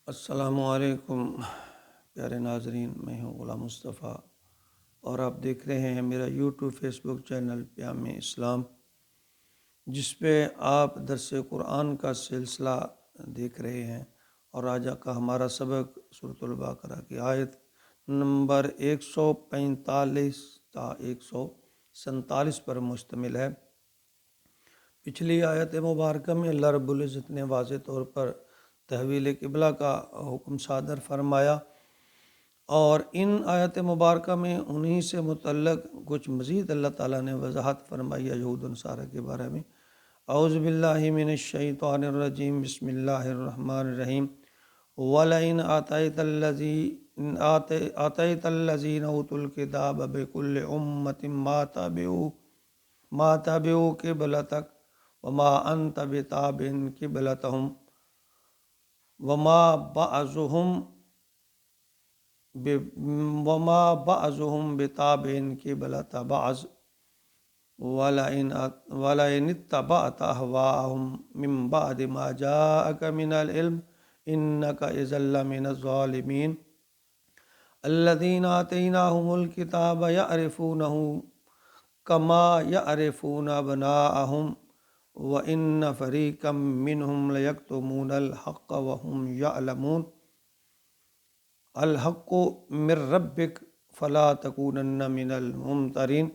السلام علیکم پیارے ناظرین، میں ہوں غلام مصطفیٰ اور آپ دیکھ رہے ہیں میرا یوٹیوب فیس بک چینل پیام اسلام، جس پہ آپ درس قرآن کا سلسلہ دیکھ رہے ہیں۔ اور آج کا ہمارا سبق سورۃ البقرہ کی آیت نمبر 145 تا 147 پر مشتمل ہے۔ پچھلی آیت مبارکہ میں اللہ رب العزت نے واضح طور پر تحویل قبلہ کا حکم صادر فرمایا، اور ان آیت مبارکہ میں انہی سے متعلق کچھ مزید اللہ تعالیٰ نے وضاحت فرمائی ہے یہود و نصارہ کے بارے میں۔ اعوذ باللہ من الشیطان الرجیم، بسم اللہ الرحمن الرحیم۔ وَلَئِنْ آتَيْتَ الَّذِينَ أُوتُوا الْكِتَابَ بِكُلِّ أُمَّةٍ مَا تَبِعُوا قِبْلَتَكَ وَمَا أَنْتَ بِتَابِعٍ قِبْلَتَهُمْ وَمَا بَعْضُهُمْ بِتَابِعٍ قِبْلَةَ بَعْضٍ وَلَئِنِ اتَّبَعْتَ أَهْوَاءَهُمْ مِنْ بَعْدِ مَا جَاءَكَ مِنَ الْعِلْمِ إِنَّكَ إِذًا لَمِنَ الظَّالِمِينَ الَّذِينَ آتَيْنَاهُمُ الْكِتَابَ يَعْرِفُونَهُ كَمَا يَعْرِفُونَ أَبْنَاءَهُمْ وَإِنَّ فَرِيقًا مِّنْهُمْ لَيَكْتُمُونَ الْحَقَّ وَهُمْ يَعْلَمُونَ الْحَقُّ مِن رَّبِّكَ فَلَا تَكُونَنَّ مِنَ الْمُمْتَرِينَ،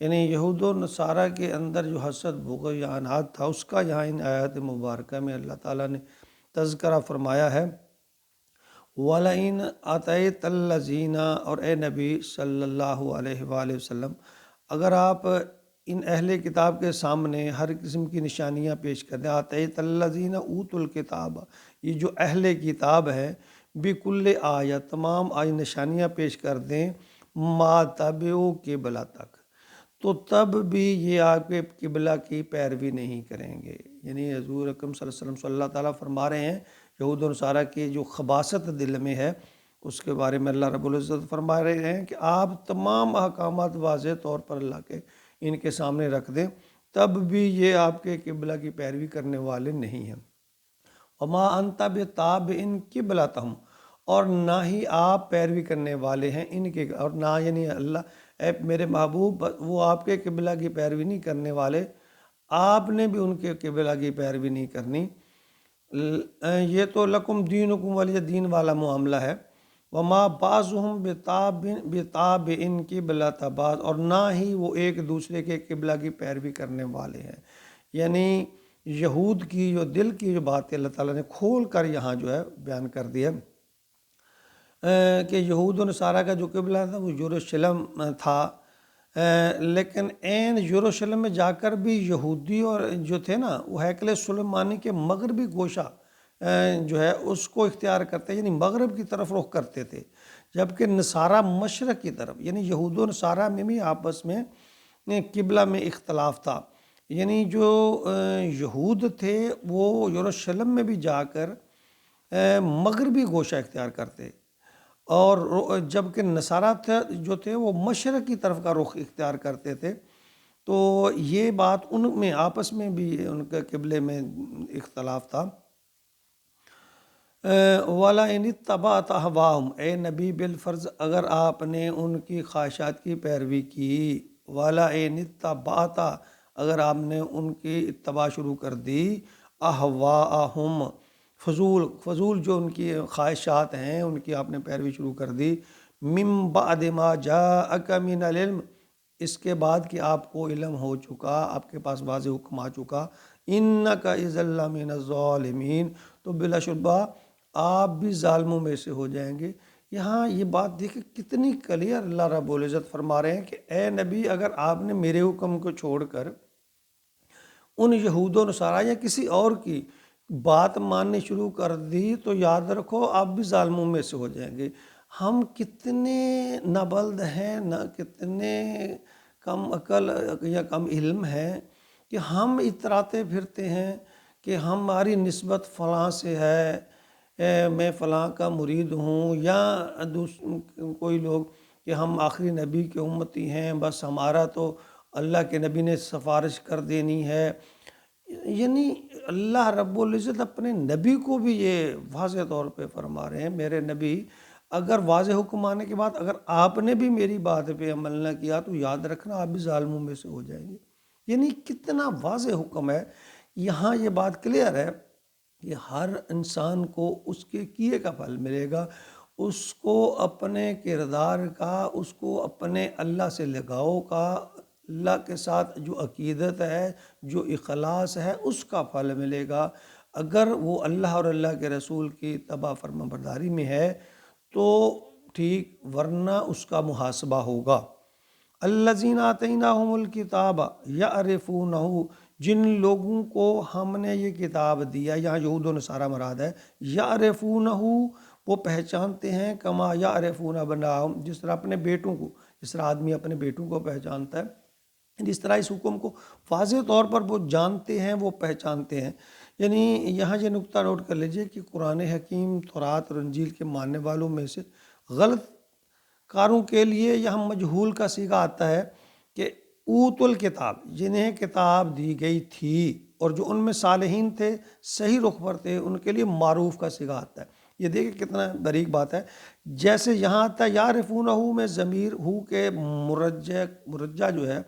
یعنی یہود و نصارہ کے اندر جو حسد، بغض یا عناد تھا، اس کا یہاں ان آیات مبارکہ میں اللہ تعالیٰ نے تذکرہ فرمایا ہے۔ وَلَئِنْ آتَيْتَ الَّذِينَ، اور اے نبی صلی اللہ علیہ وآلہ وسلم، اگر آپ ان اہل کتاب کے سامنے ہر قسم کی نشانیاں پیش کر دیں۔ آتَيْتَ الَّذِينَ أُوتُوا الْكِتَابَ، یہ جو اہل کتاب ہے، بِكُلِّ آیہ، تمام آئی نشانیاں پیش کر دیں، مَا تَبِعُوا قِبْلَتَكَ، تو تب بھی یہ آپ کے قبلہ کی پیروی نہیں کریں گے۔ یعنی حضور اکرم صلی اللہ علیہ وسلم صلی اللہ تعالیٰ فرما رہے ہیں یہود و نصارہ کی جو خباثت دل میں ہے اس کے بارے میں اللہ رب العزت فرما رہے ہیں کہ آپ تمام احکامات واضح طور پر اللہ کے ان کے سامنے رکھ دیں، تب بھی یہ آپ کے قبلہ کی پیروی کرنے والے نہیں ہیں۔ وَمَا أَنْتَ بِتَابِعٍ قِبْلَتَهُمْ، اور نہ ہی آپ پیروی کرنے والے ہیں ان کے، اور نہ یعنی اللہ اے میرے محبوب وہ آپ کے قبلہ کی پیروی نہیں کرنے والے، آپ نے بھی ان کے قبلہ کی پیروی نہیں کرنی۔ یہ تو لکم دینکم ولی دین والا معاملہ ہے۔ وما بعضهم بتابع قبلۃ بعض، اور نہ ہی وہ ایک دوسرے کے قبلہ کی پیروی کرنے والے ہیں۔ یعنی یہود کی جو دل کی جو بات ہے اللہ تعالیٰ نے کھول کر یہاں جو ہے بیان کر دیا کہ یہود و نصارہ کا جو قبلہ تھا وہ یروشلم تھا، لیکن عین یروشلم میں جا کر بھی یہودی اور جو تھے نا وہ ہیکل سلیمانی کے مغربی گوشہ جو ہے اس کو اختیار کرتے، یعنی مغرب کی طرف رخ کرتے تھے، جبکہ نصارہ مشرق کی طرف، یعنی یہود و نصارہ میں بھی آپس میں قبلہ میں اختلاف تھا۔ یعنی جو یہود تھے وہ یروشلم میں بھی جا کر مغربی گوشہ اختیار کرتے، اور جبکہ نصارہ جو تھے وہ مشرق کی طرف کا رخ اختیار کرتے تھے۔ تو یہ بات ان میں آپس میں بھی ان کے قبلے میں اختلاف تھا۔ وَلَئِنِ اتَّبَعْتَ أَهْوَاءَهُمْ، اے نبی بالفرض اگر آپ نے ان کی خواہشات کی پیروی کی، وَلَئِنِ اتَّبَعْتَ، اگر آپ نے ان کی اتباع شروع کر دی، أَهْوَاءَهُمْ، فضول جو ان کی خواہشات ہیں ان کی آپ نے پیروی شروع کر دی، مِن بَعْدِ مَا جَاءَكَ مِنَ الْعِلْمِ، اس کے بعد کہ آپ کو علم ہو چکا، آپ کے پاس واضح حکم آ چکا، إِنَّكَ إِذًا لَمِنَ الظَّالِمِينَ، تو بلا شبہ آپ بھی ظالموں میں سے ہو جائیں گے۔ یہاں یہ بات دیکھیں کتنی کلیئر اللہ رب العزت فرما رہے ہیں کہ اے نبی اگر آپ نے میرے حکم کو چھوڑ کر ان یہود و نصارہ یا کسی اور کی بات ماننی شروع کر دی تو یاد رکھو آپ بھی ظالموں میں سے ہو جائیں گے۔ ہم کتنے نابلد ہیں، نہ کتنے کم عقل یا کم علم ہیں کہ ہم اتراتے پھرتے ہیں کہ ہماری نسبت فلاں سے ہے، میں فلاں کا مرید ہوں، یا کوئی لوگ کہ ہم آخری نبی کے امتی ہیں، بس ہمارا تو اللہ کے نبی نے سفارش کر دینی ہے۔ یعنی اللہ رب العزت اپنے نبی کو بھی یہ واضح طور پہ فرما رہے ہیں، میرے نبی اگر واضح حکم آنے کے بعد اگر آپ نے بھی میری بات پہ عمل نہ کیا تو یاد رکھنا آپ بھی ظالموں میں سے ہو جائیں گے۔ یعنی کتنا واضح حکم ہے، یہاں یہ بات کلیئر ہے کہ ہر انسان کو اس کے کیے کا پھل ملے گا، اس کو اپنے کردار کا، اس کو اپنے اللہ سے لگاؤ کا، اللہ کے ساتھ جو عقیدت ہے، جو اخلاص ہے، اس کا پھل ملے گا۔ اگر وہ اللہ اور اللہ کے رسول کی تبع فرما برداری میں ہے تو ٹھیک، ورنہ اس کا محاسبہ ہوگا۔ الذین آتیناہم الکتاب یعرفونہ، جن لوگوں کو ہم نے یہ کتاب دیا، یہاں یہود و نصارہ مراد ہے، یعرفونہ وہ پہچانتے ہیں، کما یعرفون ابناءہم جس طرح اپنے بیٹوں کو، جس طرح آدمی اپنے بیٹوں کو پہچانتا ہے، جس طرح اس حکم کو واضح طور پر وہ جانتے ہیں، وہ پہچانتے ہیں۔ یعنی یہاں یہ نقطہ نوٹ کر لیجئے کہ قرآن حکیم، تورات اور انجیل کے ماننے والوں میں سے غلط کاروں کے لیے یہاں مجہول کا صیغہ آتا ہے کہ اوت الکتاب، جنہیں کتاب دی گئی تھی اور جو ان میں صالحین تھے، صحیح رخ پر تھے، ان کے لیے معروف کا صیغہ آتا ہے۔ یہ دیکھیں کتنا باریک بات ہے۔ جیسے یہاں آتا ہے یعرفونہ میں ضمیر ہو کے مرجع جو ہے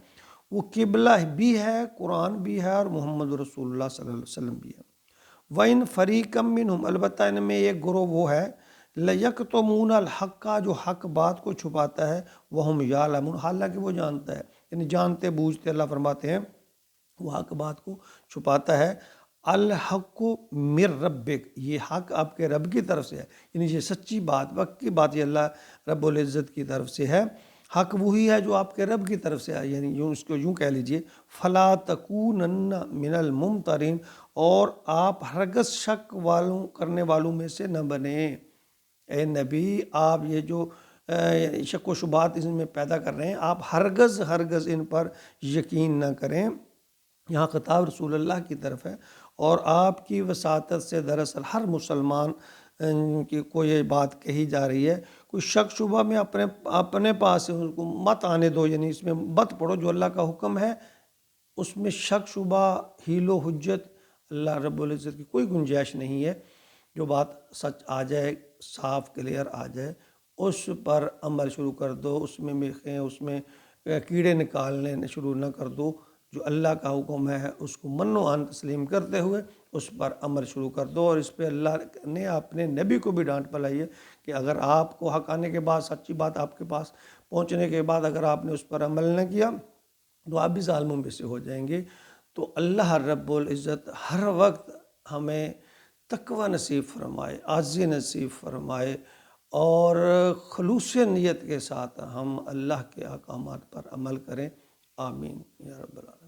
وہ قبلہ بھی ہے، قرآن بھی ہے، اور محمد رسول اللہ صلی اللہ علیہ وسلم بھی ہے۔ وَإِن فَرِيقًا مِّنْهُمْ، البتہ ان میں ایک گروہ وہ ہے، لَيَكْتُمُونَ الْحَقَّ جو حق بات کو چھپاتا ہے، وَهُمْ يَعْلَمُونَ حالانکہ وہ جانتا ہے، یعنی جانتے بوجھتے اللہ فرماتے ہیں وہ حق بات کو چھپاتا ہے۔ الحق من ربک، یہ حق آپ کے رب کی طرف سے ہے، یعنی یہ سچی بات، پکی بات، یہ اللہ رب العزت کی طرف سے ہے۔ حق وہی ہے جو آپ کے رب کی طرف سے ہے، یعنی یوں اس کو یوں کہہ لیجئے، فلا تکونن من الممترین، اور آپ ہرگز شک کرنے والوں میں سے نہ بنیں۔ اے نبی، آپ یہ جو شک و شبہات اس میں پیدا کر رہے ہیں، آپ ہرگز ان پر یقین نہ کریں۔ یہاں خطاب رسول اللہ کی طرف ہے، اور آپ کی وساطت سے دراصل ہر مسلمان کی کو یہ بات کہی جا رہی ہے، کوئی شک شبہ میں اپنے پاس ان کو مت آنے دو، یعنی اس میں مت پڑھو، جو اللہ کا حکم ہے اس میں شک شبہ، حیل و حجت اللہ رب العزت کی کوئی گنجائش نہیں ہے۔ جو بات سچ آ جائے، صاف کلیئر آ جائے، اس پر عمل شروع کر دو، اس میں میخیں، اس میں کیڑے نکالنے شروع نہ کر دو۔ جو اللہ کا حکم ہے اس کو من و عن تسلیم کرتے ہوئے اس پر عمل شروع کر دو۔ اور اس پہ اللہ نے اپنے نبی کو بھی ڈانٹ پلائی ہے کہ اگر آپ کو حق آنے کے بعد، سچی بات آپ کے پاس پہنچنے کے بعد اگر آپ نے اس پر عمل نہ کیا تو آپ بھی ظالموں میں سے ہو جائیں گے۔ تو اللہ رب العزت ہر وقت ہمیں تقوی نصیب فرمائے، عاجزی نصیب فرمائے، اور خلوص نیت کے ساتھ ہم اللہ کے احکامات پر عمل کریں۔ آمین یا رب العالمین۔